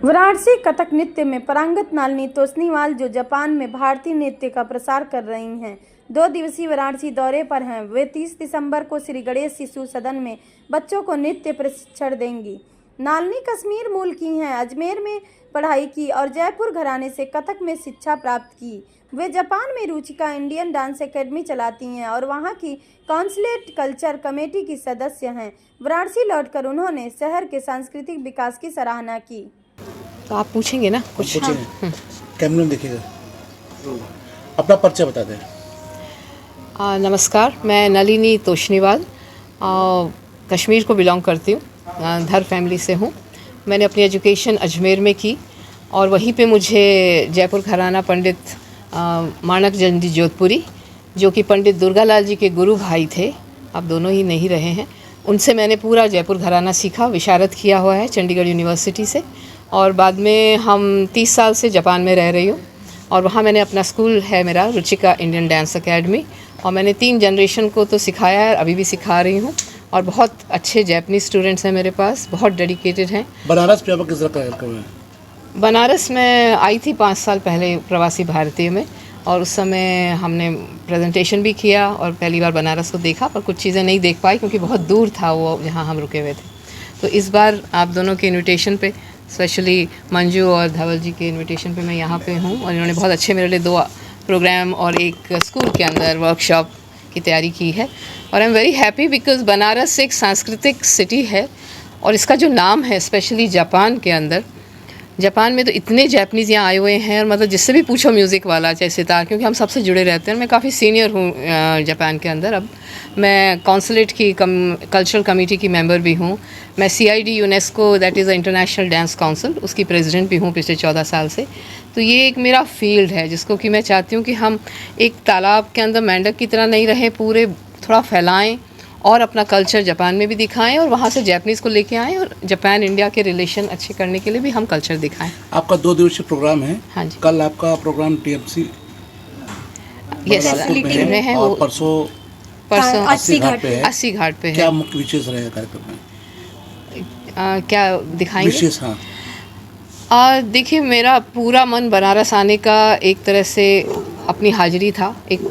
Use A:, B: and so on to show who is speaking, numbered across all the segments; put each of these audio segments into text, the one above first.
A: वाराणसी कथक नृत्य में पारंगत नलिनी तोष्णीवाल जो जापान में भारतीय नृत्य का प्रसार कर रही हैं, 2 दिवसीय वाराणसी दौरे पर हैं। वे 30 दिसंबर को श्री गणेश शिशु सदन में बच्चों को नृत्य प्रशिक्षण देंगी। नलिनी कश्मीर मूल की हैं, अजमेर में पढ़ाई की और जयपुर घराने से कथक में शिक्षा प्राप्त की। वे जापान में रुचिका इंडियन डांस एकेडमी चलाती हैं और वहां की कॉन्सुलेट कल्चर कमेटी की सदस्य हैं। वाराणसी लौटकर उन्होंने शहर के सांस्कृतिक विकास की सराहना की।
B: तो आप पूछेंगे ना कुछ?
C: कैमरे में देखिएगा, अपना परिचय बता दें।
B: नमस्कार, मैं नलिनी तोष्णीवाल कश्मीर को बिलोंग करती हूँ, धर फैमिली से हूँ। मैंने अपनी एजुकेशन अजमेर में की और वहीं पे मुझे जयपुर घराना पंडित माणक चंद जी जोधपुरी, जो कि पंडित दुर्गालाल जी के गुरु भाई थे, अब दोनों ही नहीं रहे हैं, उनसे मैंने पूरा जयपुर घराना सीखा, विशारद किया हुआ है चंडीगढ़ यूनिवर्सिटी से। और बाद में हम 30 साल से जापान में रह रही हूँ और वहाँ मैंने अपना स्कूल है मेरा रुचिका इंडियन डांस एकेडमी, और मैंने 3 जनरेशन को तो सिखाया है, अभी भी सिखा रही हूँ। और बहुत अच्छे जापानीज़ स्टूडेंट्स हैं मेरे पास, बहुत डेडिकेटेड हैं।
C: बनारस में किस तरह का है?
B: बनारस में आई थी 5 साल पहले प्रवासी भारतीय में, और उस समय हमने प्रेजेंटेशन भी किया और पहली बार बनारस को देखा, पर कुछ चीज़ें नहीं देख पाई क्योंकि बहुत दूर था वो जहाँ हम रुके हुए थे। तो इस बार आप दोनों के इनविटेशन पे, स्पेशली मंजू और धवल जी के इनविटेशन पे मैं यहाँ पे हूँ, और इन्होंने बहुत अच्छे मेरे लिए 2 प्रोग्राम और एक स्कूल के अंदर वर्कशॉप की तैयारी की है। और I am very happy because Banaras एक सांस्कृतिक सिटी है, और इसका जो नाम है स्पेशली जापान के अंदर, जापान में तो इतने जापानीज़ यहाँ आए हुए हैं, और मतलब जिससे भी पूछो म्यूज़िक वाला चाहे सितार, क्योंकि हम सबसे जुड़े रहते हैं। मैं काफ़ी सीनियर हूँ जापान के अंदर, अब मैं कॉन्सुलेट की कल्चरल कमेटी की मेंबर भी हूँ। मैं CID UNESCO, that is a international dance council, उसकी प्रेसिडेंट भी हूँ पिछले 14 साल से। तो ये एक मेरा फील्ड है जिसको कि मैं चाहती हूँ कि हम एक तालाब के अंदर मेंढक की तरह नहीं रहे, पूरे थोड़ा फैलाएँ और अपना कल्चर जापान में भी दिखाएं, और वहाँ से जापानीज़ को लेके आएँ, और जापान इंडिया के रिलेशन अच्छे करने के लिए भी हम कल्चर दिखाएं।
C: आपका 2 दिवसीय प्रोग्राम है।
B: हाँ जी।
C: कल आपका प्रोग्राम TMC
B: में है,
C: और परसों 80 घाट पे है।
B: 80 घाट पे है।
C: क्या मुख्य विशेष रहेगा कार्यक्रम में?
B: क्या दिखाएंगे
C: विशेष? हाँ,
B: देखिए, मेरा पूरा मन बनारस आने का एक तरह से अपनी हाजिरी था, एक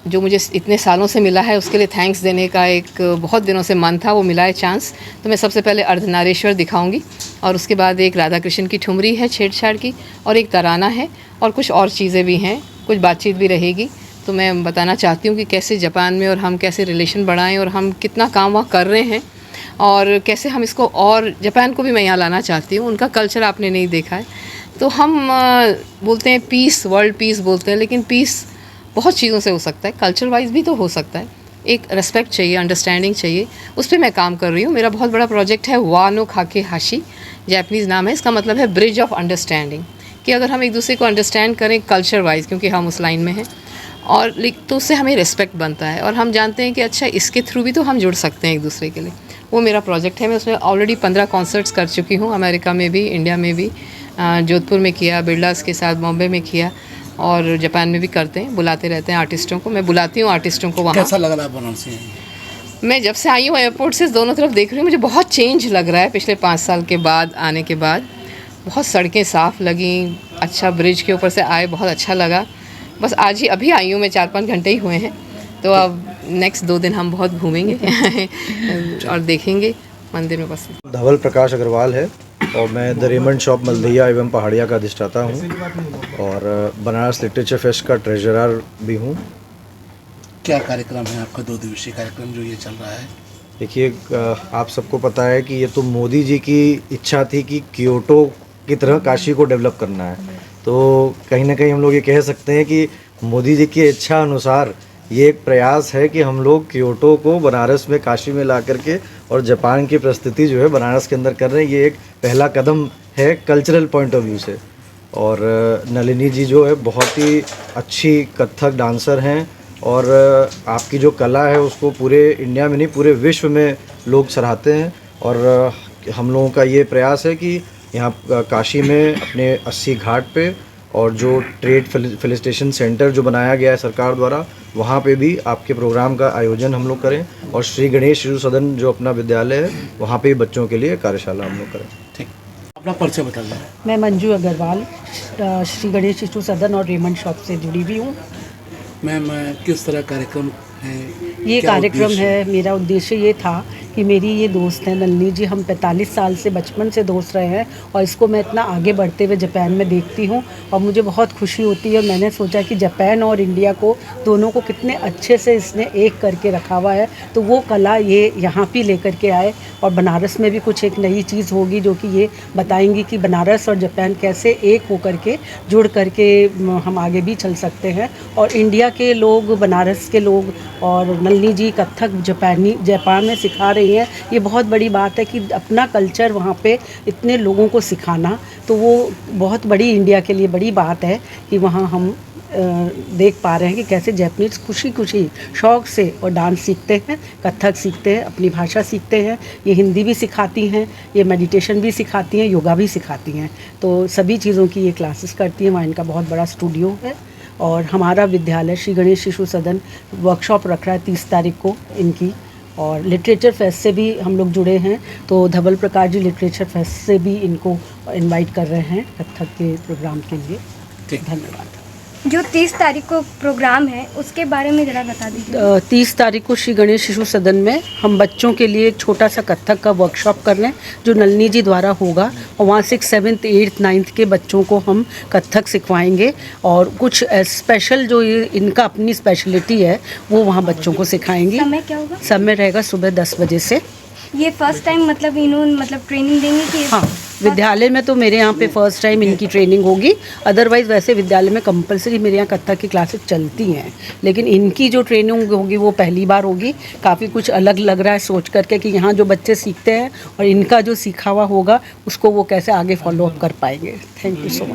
B: जो मुझे इतने सालों से मिला है उसके लिए थैंक्स देने का एक बहुत दिनों से मन था, वो मिला है चांस। तो मैं सबसे पहले अर्धनारीश्वर दिखाऊंगी, और उसके बाद एक राधा कृष्ण की ठुमरी है छेड़छाड़ की, और एक तराना है, और कुछ और चीज़ें भी हैं, कुछ बातचीत भी रहेगी। तो मैं बताना चाहती हूँ कि कैसे जापान में और हम कैसे रिलेशन बढ़ाएँ, और हम कितना काम वहाँ कर रहे हैं, और कैसे हम इसको, और जापान को भी मैं यहाँ लाना चाहती हूँ। उनका कल्चर आपने नहीं देखा है, तो हम बोलते हैं पीस, वर्ल्ड पीस बोलते हैं, लेकिन पीस बहुत चीज़ों से हो सकता है, कल्चर वाइज भी तो हो सकता है। एक रेस्पेक्ट चाहिए, अंडरस्टैंडिंग चाहिए, उस पर मैं काम कर रही हूँ। मेरा बहुत बड़ा प्रोजेक्ट है वानो खाके हाशी, जापानीज़ नाम है, इसका मतलब है ब्रिज ऑफ अंडरस्टैंडिंग, कि अगर हम एक दूसरे को अंडरस्टैंड करें कल्चर वाइज, क्योंकि हम उस लाइन में हैं, और तो उससे हमें रिस्पेक्ट बनता है, और हम जानते हैं कि अच्छा इसके थ्रू भी तो हम जुड़ सकते हैं एक दूसरे के लिए। वो मेरा प्रोजेक्ट है। मैं उसमें ऑलरेडी 15 कॉन्सर्ट्स कर चुकी हूँ, अमेरिका में भी, इंडिया में भी, जोधपुर में किया, बिरलास के साथ बॉम्बे में किया, और जापान में भी करते हैं, बुलाते रहते हैं आर्टिस्टों को। मैं बुलाती हूँ आर्टिस्टों को वहाँ।
C: कैसा लग रहा है बनारसी?
B: मैं जब से आई हूँ एयरपोर्ट से दोनों तरफ देख रही हूँ, मुझे बहुत चेंज लग रहा है पिछले 5 साल के बाद आने के बाद। बहुत सड़कें साफ़ लगी, अच्छा ब्रिज के ऊपर से आए, बहुत अच्छा लगा। बस आज ही अभी आई हूँ मैं, 4-5 घंटे ही हुए हैं, तो अब नेक्स्ट 2 दिन हम बहुत घूमेंगे और देखेंगे मंदिर में। बस
D: धवल प्रकाश अग्रवाल है, और मैं द रेमंड शॉप मल्दिया एवं पहाड़िया का अधिष्ठाता हूँ, और बनारस लिटरेचर फेस्ट का ट्रेजरर भी हूँ।
C: क्या कार्यक्रम है आपका 2 दिवसीय कार्यक्रम जो ये चल रहा है?
D: देखिए, आप सबको पता है कि ये तो मोदी जी की इच्छा थी कि क्योटो की तरह काशी को डेवलप करना है, तो कहीं ना कहीं हम लोग ये कह सकते हैं कि मोदी जी की इच्छा अनुसार ये एक प्रयास है कि हम लोग क्योटो को बनारस में, काशी में ला करके, और जापान की प्रस्तुति जो है बनारस के अंदर कर रहे हैं। ये एक पहला कदम है कल्चरल पॉइंट ऑफ व्यू से। और नलिनी जी जो है बहुत ही अच्छी कथक डांसर हैं, और आपकी जो कला है उसको पूरे इंडिया में नहीं, पूरे विश्व में लोग सराहते हैं। और हम लोगों का ये प्रयास है कि यहाँ काशी में अपने 80 घाट पे, और जो ट्रेड फेलिसिटेशन सेंटर जो बनाया गया है सरकार द्वारा, वहाँ पे भी आपके प्रोग्राम का आयोजन हम लोग करें, और श्री गणेश शिशु सदन जो अपना विद्यालय है वहाँ पे बच्चों के लिए कार्यशाला हम लोग करें।
C: ठीक। अपना परिचय बता दें।
E: मैं मंजू अग्रवाल श्री गणेश शिशु सदन और रेमंड शॉप से जुड़ी हुई हूँ।
C: मैम किस तरह कार्यक्रम है?
E: ये
C: क्या
E: कार्यक्रम
C: उद्देश्य
E: है, मेरा उद्देश्य ये था कि मेरी ये दोस्त है नलिनी जी, हम 45 साल से बचपन से दोस्त रहे हैं और इसको मैं इतना आगे बढ़ते हुए जापान में देखती हूँ और मुझे बहुत खुशी होती है। मैंने सोचा कि जापान और इंडिया को दोनों को कितने अच्छे से इसने एक करके रखा हुआ है, तो वो कला ये यहाँ भी लेकर के आए और बनारस में भी कुछ एक नई चीज़ होगी जो कि ये बताएंगी कि बनारस और जापान कैसे एक होकर के जुड़ करके हम आगे भी चल सकते हैं। और इंडिया के लोग, बनारस के लोग और नलिनी जी कथक जापान में सिखा रही हैं, ये बहुत बड़ी बात है कि अपना कल्चर वहाँ पे इतने लोगों को सिखाना, तो वो बहुत बड़ी इंडिया के लिए बड़ी बात है कि वहाँ हम देख पा रहे हैं कि कैसे जैपनीज खुशी खुशी शौक़ से और डांस सीखते हैं, कथक सीखते हैं, अपनी भाषा सीखते हैं। ये हिंदी भी सिखाती हैं, ये मेडिटेशन भी सिखाती हैं, योगा भी सिखाती हैं, तो सभी चीज़ों की ये क्लासेस करती हैं। वहाँ इनका बहुत बड़ा स्टूडियो है और हमारा विद्यालय श्री गणेश शिशु सदन वर्कशॉप रख रहा है 30 तारीख को इनकी। और लिटरेचर फेस्ट से भी हम लोग जुड़े हैं, तो धवल प्रकाश जी लिटरेचर फेस्ट से भी इनको इनवाइट कर रहे हैं कथक के प्रोग्राम के लिए। धन्यवाद।
F: जो 30 तारीख को प्रोग्राम है उसके बारे में ज़रा बता दीजिए।
E: 30 तारीख को श्री गणेश शिशु सदन में हम बच्चों के लिए एक छोटा सा कथक का वर्कशॉप कर रहे हैं जो नलिनी जी द्वारा होगा और वहाँ 6, 7, 8, 9 के बच्चों को हम कथक सिखवाएंगे और कुछ स्पेशल जो ये इनका अपनी स्पेशलिटी है वो वहाँ बच्चों को सिखाएंगे।
F: समय क्या होगा?
E: समय रहेगा सुबह 10 बजे से।
F: ये फर्स्ट टाइम मतलब इन्होंने मतलब ट्रेनिंग देंगे कि?
E: हाँ, विद्यालय में तो मेरे यहाँ पे फर्स्ट टाइम इनकी ट्रेनिंग होगी, अदरवाइज़ वैसे विद्यालय में कंपलसरी मेरे यहाँ कथक की क्लासेस चलती हैं, लेकिन इनकी जो ट्रेनिंग होगी वो पहली बार होगी। काफ़ी कुछ अलग लग रहा है सोच करके कि यहाँ जो बच्चे सीखते हैं और इनका जो सीखा हुआ होगा उसको वो कैसे आगे फॉलो अप कर पाएंगे। Thank you so much.